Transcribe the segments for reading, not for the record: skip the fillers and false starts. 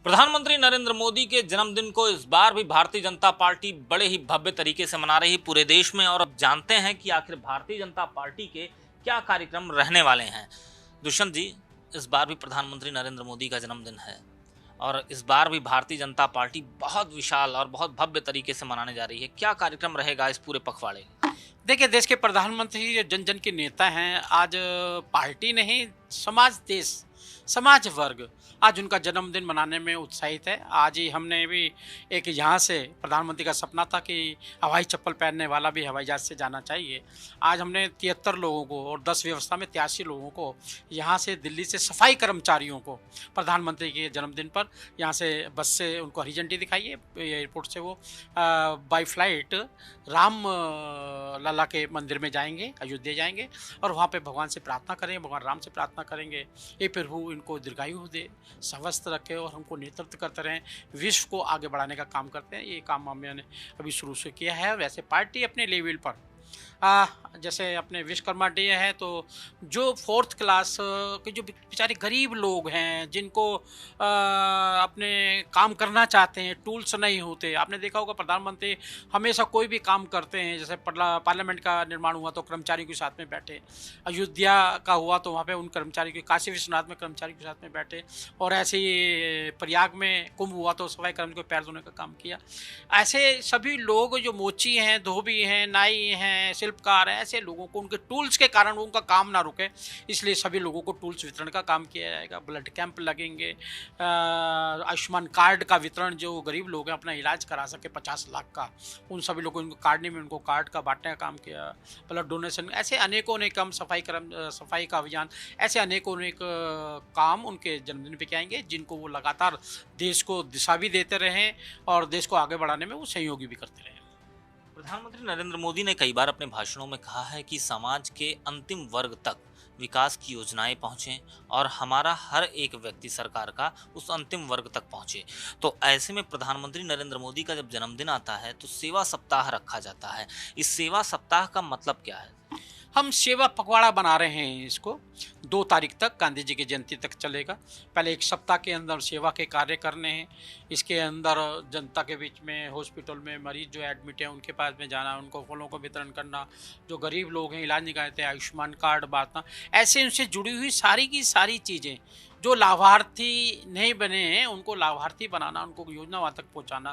प्रधानमंत्री नरेंद्र मोदी के जन्मदिन को इस बार भी भारतीय जनता पार्टी बड़े ही भव्य तरीके से मना रही है पूरे देश में। और अब जानते हैं कि आखिर भारतीय जनता पार्टी के क्या कार्यक्रम रहने वाले हैं। दुष्यंत जी, इस बार भी प्रधानमंत्री नरेंद्र मोदी का जन्मदिन है और इस बार भी भारतीय जनता पार्टी बहुत विशाल और बहुत भव्य तरीके से मनाने जा रही है। क्या कार्यक्रम रहेगा इस पूरे पखवाड़े? देखिए, देश के प्रधानमंत्री जो जन जन के नेता हैं, आज पार्टी नहीं, समाज, देश, समाज वर्ग आज उनका जन्मदिन मनाने में उत्साहित है। आज ही हमने भी एक यहाँ से प्रधानमंत्री का सपना था कि हवाई चप्पल पहनने वाला भी हवाई जहाज से जाना चाहिए। आज हमने 73 लोगों को और 10 व्यवस्था में 83 लोगों को यहाँ से, दिल्ली से सफाई कर्मचारियों को प्रधानमंत्री के जन्मदिन पर यहाँ से बस से उनको हरी झंडी दिखाई है। एयरपोर्ट से वो बाई फ्लाइट राम लला के मंदिर में जाएंगे, अयोध्या जाएंगे और वहाँ पे भगवान से प्रार्थना करेंगे, भगवान राम से प्रार्थना करेंगे, ये प्रभु इनको दीर्घायु दे, स्वस्थ रखे और हमको नेतृत्व करते रहें, विश्व को आगे बढ़ाने का काम करते हैं। ये काम हमने अभी शुरू से किया है। वैसे पार्टी अपने लेवल पर जैसे अपने विश्वकर्मा डे है, तो जो 4th क्लास के जो बेचारे गरीब लोग हैं, जिनको अपने काम करना चाहते हैं, टूल्स नहीं होते। आपने देखा होगा प्रधानमंत्री हमेशा कोई भी काम करते हैं, जैसे पार्लियामेंट का निर्माण हुआ तो कर्मचारियों के साथ में बैठे, अयोध्या का हुआ तो वहाँ पे उन कर्मचारियों के, काशी विश्वनाथ में कर्मचारियों के साथ में बैठे, और ऐसे ही प्रयाग में कुंभ हुआ तो सफाई कर्मचारियों को पैर धोने का काम किया। ऐसे सभी लोग जो मोची हैं, धोबी हैं, नाई हैं, शिल्पकार हैं, ऐसे लोगों को उनके टूल्स के कारण उनका काम ना रुके, इसलिए सभी लोगों को टूल्स वितरण का काम किया जाएगा। ब्लड कैंप लगेंगे, आयुष्मान कार्ड का वितरण, जो गरीब लोग हैं अपना इलाज करा सके 50 लाख का, उन सभी लोगों को कार्ड में उनको कार्ड का बांटने का काम किया। ब्लड डोनेशन, ऐसे अनेकों अनेक काम, सफाई का अभियान, ऐसे अनेकों अनेक काम उनके जन्मदिन पे आएंगे, जिनको वो लगातार देश को दिशा भी देते रहें और देश को आगे बढ़ाने में वो सहयोगी भी करते रहें। प्रधानमंत्री नरेंद्र मोदी ने कई बार अपने भाषणों में कहा है कि समाज के अंतिम वर्ग तक विकास की योजनाएं पहुंचें और हमारा हर एक व्यक्ति सरकार का उस अंतिम वर्ग तक पहुंचे। तो ऐसे में प्रधानमंत्री नरेंद्र मोदी का जब जन्मदिन आता है तो सेवा सप्ताह रखा जाता है। इस सेवा सप्ताह का मतलब क्या है? हम सेवा पखवाड़ा बना रहे हैं इसको, 2 तारीख तक, गांधी जी की जयंती तक चलेगा। पहले एक सप्ताह के अंदर सेवा के कार्य करने हैं। इसके अंदर जनता के बीच में, हॉस्पिटल में मरीज जो एडमिट हैं उनके पास में जाना, उनको फलों को वितरण करना, जो गरीब लोग हैं इलाज निकालते हैं, आयुष्मान कार्ड बांटना, ऐसे उनसे जुड़ी हुई सारी की सारी चीज़ें, जो लाभार्थी नहीं बने हैं उनको लाभार्थी बनाना, उनको योजना तक पहुँचाना,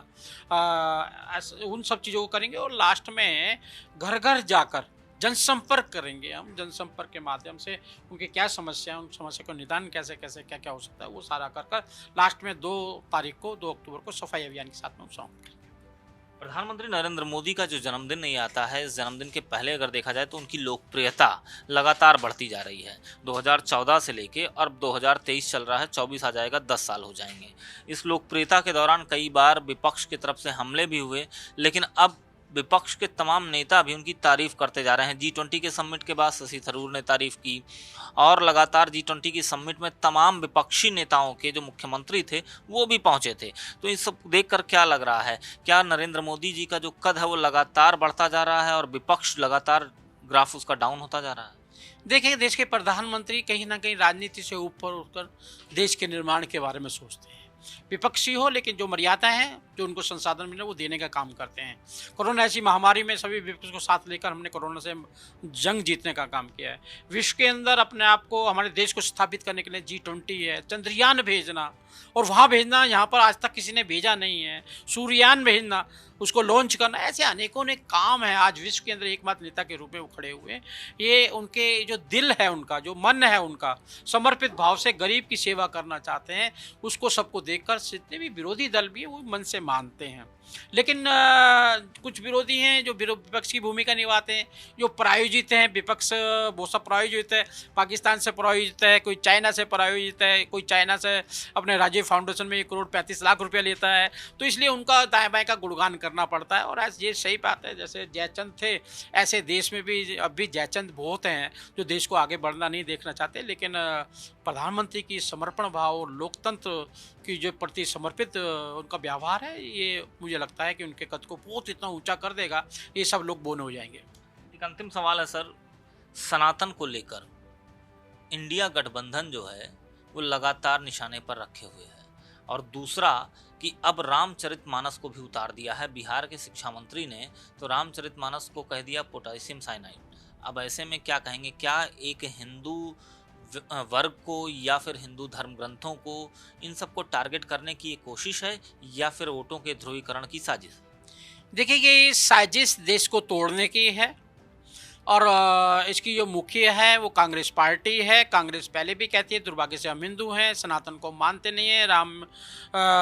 उन सब चीज़ों को करेंगे। और लास्ट में घर घर जाकर जनसंपर्क करेंगे। हम जनसंपर्क के माध्यम से उनकी क्या समस्या है, उन समस्या को निदान कैसे कैसे क्या क्या हो सकता है, वो सारा कर लास्ट में 2 तारीख को, 2 अक्टूबर को सफाई अभियान के साथ में समाप्त करेंगे। प्रधानमंत्री नरेंद्र मोदी का जो जन्मदिन नहीं आता है, इस जन्मदिन के पहले अगर देखा जाए तो उनकी लोकप्रियता लगातार बढ़ती जा रही है। 2014 से लेके और 2023 चल रहा है, 24 आ जाएगा, 10 साल हो जाएंगे। इस लोकप्रियता के दौरान कई बार विपक्ष की तरफ से हमले भी हुए, लेकिन अब विपक्ष के तमाम नेता भी उनकी तारीफ करते जा रहे हैं। G20 के समिट के बाद शशि थरूर ने तारीफ की और लगातार G20 की समिट में तमाम विपक्षी नेताओं के जो मुख्यमंत्री थे वो भी पहुंचे थे। तो इस सब देखकर क्या लग रहा है, क्या नरेंद्र मोदी जी का जो कद है वो लगातार बढ़ता जा रहा है और विपक्ष लगातार ग्राफ उसका डाउन होता जा रहा है? देखिए, देश के प्रधानमंत्री कहीं ना कहीं राजनीति से ऊपर उठकर देश के निर्माण के बारे में सोचते हैं। विपक्षी हो, लेकिन जो मर्यादा है, जो उनको संसाधन मिले, वो देने का काम करते हैं। कोरोना ऐसी महामारी में सभी विपक्ष को साथ लेकर हमने कोरोना से जंग जीतने का काम किया है। विश्व के अंदर अपने आप को, हमारे देश को स्थापित करने के लिए G20 है, चंद्रयान भेजना और वहाँ भेजना, यहाँ पर आज तक किसी ने भेजा नहीं है, सूर्ययान भेजना, उसको लॉन्च करना, ऐसे अनेकों ने काम है। आज विश्व के अंदर एकमात्र नेता के रूप में वो खड़े हुए हैं। ये उनके जो दिल है, उनका जो मन है, उनका समर्पित भाव से गरीब की सेवा करना चाहते हैं, उसको सबको देखकर जितने भी विरोधी दल भी है वो मन से मानते हैं। लेकिन कुछ विरोधी हैं जो विपक्ष की भूमिका निभाते हैं, जो प्रायोजित हैं। विपक्ष बहुत सा प्रायोजित है, पाकिस्तान से प्रायोजित है, कोई चाइना से प्रायोजित है, कोई चाइना से अपने राजीव फाउंडेशन में 1 करोड़ 35 लाख रुपया लेता है। तो इसलिए उनका दाएं बाएं का गुणगान करना पड़ता है। और ये सही बात है, जैसे जयचंद थे ऐसे देश में भी अब भी जयचंद बहुत हैं जो देश को आगे बढ़ना नहीं देखना चाहते। लेकिन प्रधानमंत्री की समर्पण भाव और लोकतंत्र की जो प्रति समर्पित उनका व्यवहार है, ये मुझे लगता है कि उनके कद को बहुत इतना ऊंचा कर देगा, ये सब लोग बोने हो जाएंगे। एक अंतिम सवाल है सर, सनातन को लेकर इंडिया गठबंधन जो है वो लगातार निशाने पर रखे हुए है और दूसरा कि अब रामचरितमानस को भी उतार दिया है बिहार के शिक्षा मंत्री ने, तो रामचरितमानस को कह दिया पोटेशियम साइनाइड। अब ऐसे में क्या कहेंगे, क्या एक हिंदू वर्ग को या फिर हिंदू धर्म ग्रंथों को, इन सबको टारगेट करने की ये कोशिश है या फिर वोटों के ध्रुवीकरण की साजिश? देखिए, ये साजिश देश को तोड़ने की है और इसकी जो मुखिया है वो कांग्रेस पार्टी है। कांग्रेस पहले भी कहती है दुर्भाग्य से हम हिंदू हैं, सनातन को मानते नहीं है, राम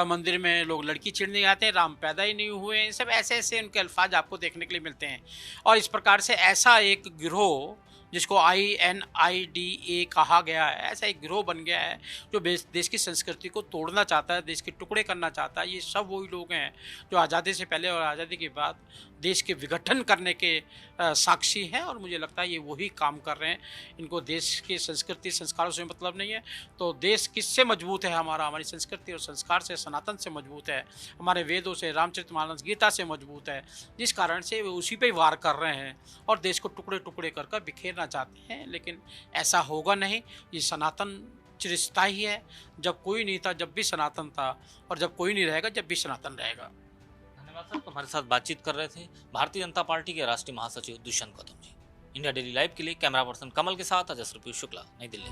मंदिर में लोग लड़की छेड़ने जाते हैं, राम पैदा ही नहीं हुए हैं। सब ऐसे ऐसे उनके अल्फाज आपको देखने के लिए मिलते हैं। और इस प्रकार से ऐसा एक गिरोह जिसको INIDA कहा गया है, ऐसा एक गिरोह बन गया है जो देश की संस्कृति को तोड़ना चाहता है, देश के टुकड़े करना चाहता है। ये सब वही लोग हैं जो आज़ादी से पहले और आज़ादी के बाद देश के विघटन करने के साक्षी हैं, और मुझे लगता है ये वही काम कर रहे हैं। इनको देश की संस्कृति संस्कारों से मतलब नहीं है। तो देश किससे मजबूत है? हमारी संस्कृति और संस्कार से, सनातन से मजबूत है, हमारे वेदों से, रामचरितमानस गीता से मजबूत है, जिस कारण से वे उसी पे वार कर रहे हैं और देश को टुकड़े टुकड़े कर बिखेरना चाहते हैं। लेकिन ऐसा होगा नहीं। ये सनातन चिरस्थायी है। जब कोई नहीं था जब भी सनातन था, और जब कोई नहीं रहेगा जब भी सनातन रहेगा। धन्यवाद सर, हमारे साथ बातचीत कर रहे थे भारतीय जनता पार्टी के राष्ट्रीय महासचिव Dushyant Gautam ji. India daily live के लिए कैमरा पर्सन कमल के साथ अजय शुक्ला, नई दिल्ली।